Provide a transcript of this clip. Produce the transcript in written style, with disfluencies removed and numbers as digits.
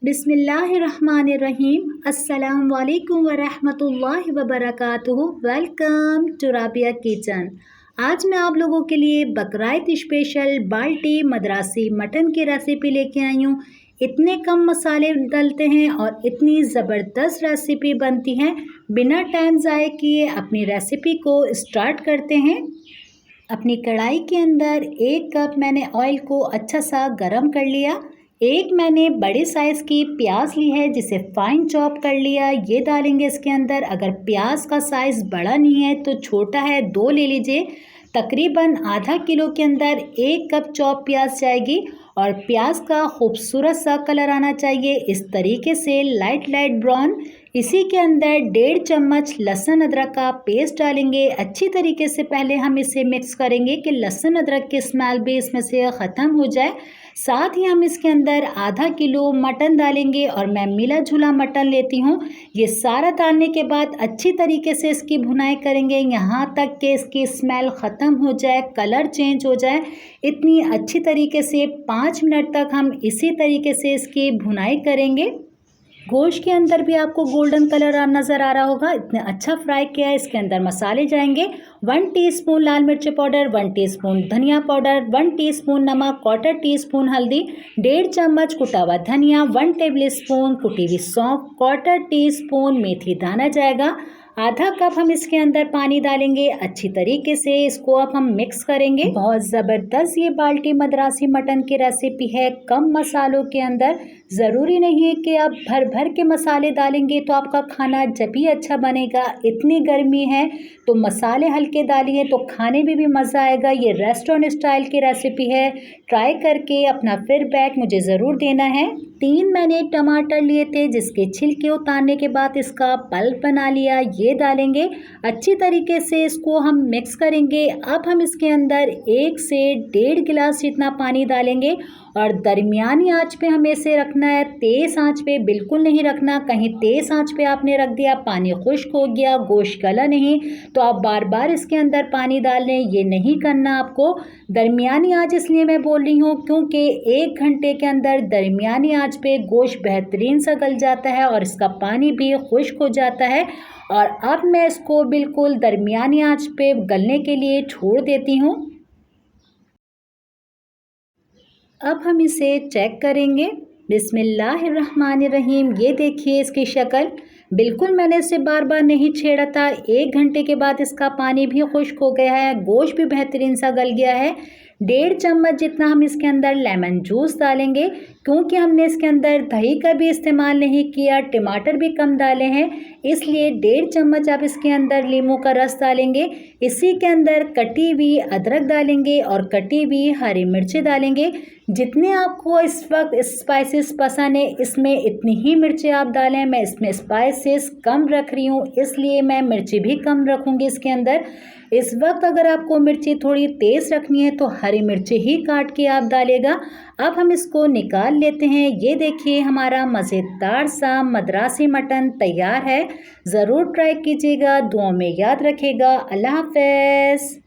बिस्मिल्लाहिर्रहमानिर्रहीम। अस्सलाम वालेकुम वरहमतुल्लाहि वबरकातुहू। Welcome to Rabia kitchen. आज मैं आप लोगों के लिए बकराईद स्पेशल बाल्टी मद्रासी मटन की रेसिपी लेके आई हूँ। इतने कम मसाले डलते हैं और इतनी ज़बरदस्त रेसिपी बनती है। बिना टाइम ज़ाये किए अपनी रेसिपी को स्टार्ट करते हैं। अपनी कढ़ाई के अंदर 1 कप मैंने ऑयल को अच्छा सा गरम कर लिया। एक मैंने बड़े साइज़ की प्याज ली है जिसे फाइन चॉप कर लिया, ये डालेंगे इसके अंदर। अगर प्याज का साइज़ बड़ा नहीं है तो छोटा है 2 ले लीजिए। तकरीबन आधा किलो के अंदर 1 कप चॉप प्याज जाएगी और प्याज का खूबसूरत सा कलर आना चाहिए, इस तरीके से लाइट ब्राउन। इसी के अंदर 1.5 चम्मच लहसुन अदरक का पेस्ट डालेंगे। अच्छी तरीके से पहले हम इसे मिक्स करेंगे कि लहसुन अदरक की स्मेल भी इसमें से ख़त्म हो जाए। साथ ही हम इसके अंदर आधा किलो मटन डालेंगे और मैं मिला जुला मटन लेती हूँ। ये सारा डालने के बाद अच्छी तरीके से इसकी भुनाई करेंगे यहाँ तक कि इसकी स्मेल ख़त्म हो जाए, कलर चेंज हो जाए। इतनी अच्छी तरीके से 5 मिनट तक हम इसी तरीके से इसकी भुनाई करेंगे। गोश्त के अंदर भी आपको गोल्डन कलर नज़र आ रहा होगा। इतने अच्छा फ्राई किया है। इसके अंदर मसाले जाएंगे 1 टीस्पून लाल मिर्च पाउडर, 1 टीस्पून धनिया पाउडर, 1 टीस्पून नमक, 1/4 टीस्पून हल्दी, 1.5 चम्मच कुटा हुआ धनिया, 1 टेबल स्पून कुटी हुई सौंफ, 1/4 टीस्पून मेथी दाना जाएगा। आधा कप हम इसके अंदर पानी डालेंगे। अच्छी तरीके से इसको अब हम मिक्स करेंगे। बहुत ज़बरदस्त ये बाल्टी मद्रासी मटन की रेसिपी है, कम मसालों के अंदर। ज़रूरी नहीं है कि आप भर भर के मसाले डालेंगे तो आपका खाना जब भी अच्छा बनेगा। इतनी गर्मी है तो मसाले हल्के डालिए तो खाने में भी मज़ा आएगा। ये रेस्टोरेंट स्टाइल की रेसिपी है। ट्राई करके अपना फीडबैक मुझे ज़रूर देना है। 3 मैंने टमाटर लिए थे जिसके छिलके उतारने के बाद इसका पल्प बना लिया, ये डालेंगे। अच्छी तरीके से इसको हम मिक्स करेंगे। अब हम इसके अंदर 1 से 1.5 गिलास जितना पानी डालेंगे और दरमियानी आंच पे हमें इसे रखना है, तेज़ आंच पे बिल्कुल नहीं रखना। कहीं तेज़ आंच पे आपने रख दिया, पानी खुश्क हो गया, गोश्त गला नहीं, तो आप बार बार इसके अंदर पानी डाल लें, ये नहीं करना आपको। दरमियानी आंच इसलिए मैं बोल रही हूँ क्योंकि 1 घंटे के अंदर दरमियानी आंच पे गोश्त बेहतरीन सा गल जाता है और इसका पानी भी खुश्क हो जाता है। और अब मैं इसको बिल्कुल दरमियानी आंच पे गलने के लिए छोड़ देती हूँ। अब हम इसे चेक करेंगे। बिस्मिल्लाहिर्रहमानिर्रहीम। ये देखिए इसकी शक्ल, बिल्कुल मैंने इसे बार बार नहीं छेड़ा था। 1 घंटे के बाद इसका पानी भी खुश्क हो गया है, गोश्त भी बेहतरीन सा गल गया है। 1.5 चम्मच जितना हम इसके अंदर लेमन जूस डालेंगे क्योंकि हमने इसके अंदर दही का भी इस्तेमाल नहीं किया, टमाटर भी कम डाले हैं, इसलिए 1.5 चम्मच आप इसके अंदर नींबू का रस डालेंगे। इसी के अंदर कटी हुई अदरक डालेंगे और कटी हुई हरी मिर्चें डालेंगे। जितने आपको इस वक्त स्पाइसेस पसंद है इसमें इतनी ही मिर्चें आप डालें। मैं इसमें स्पाइसेस कम रख रही हूँ इसलिए मैं मिर्ची भी कम रखूँगी इसके अंदर। इस वक्त अगर आपको मिर्ची थोड़ी तेज़ रखनी है तो हरी मिर्ची ही काट के आप डालेगा। अब हम इसको निकाल लेते हैं। ये देखिए हमारा मज़ेदार सा मद्रासी मटन तैयार है। ज़रूर ट्राई कीजिएगा, दुआ में याद रखिएगा। अल्लाह हाफ़िज़।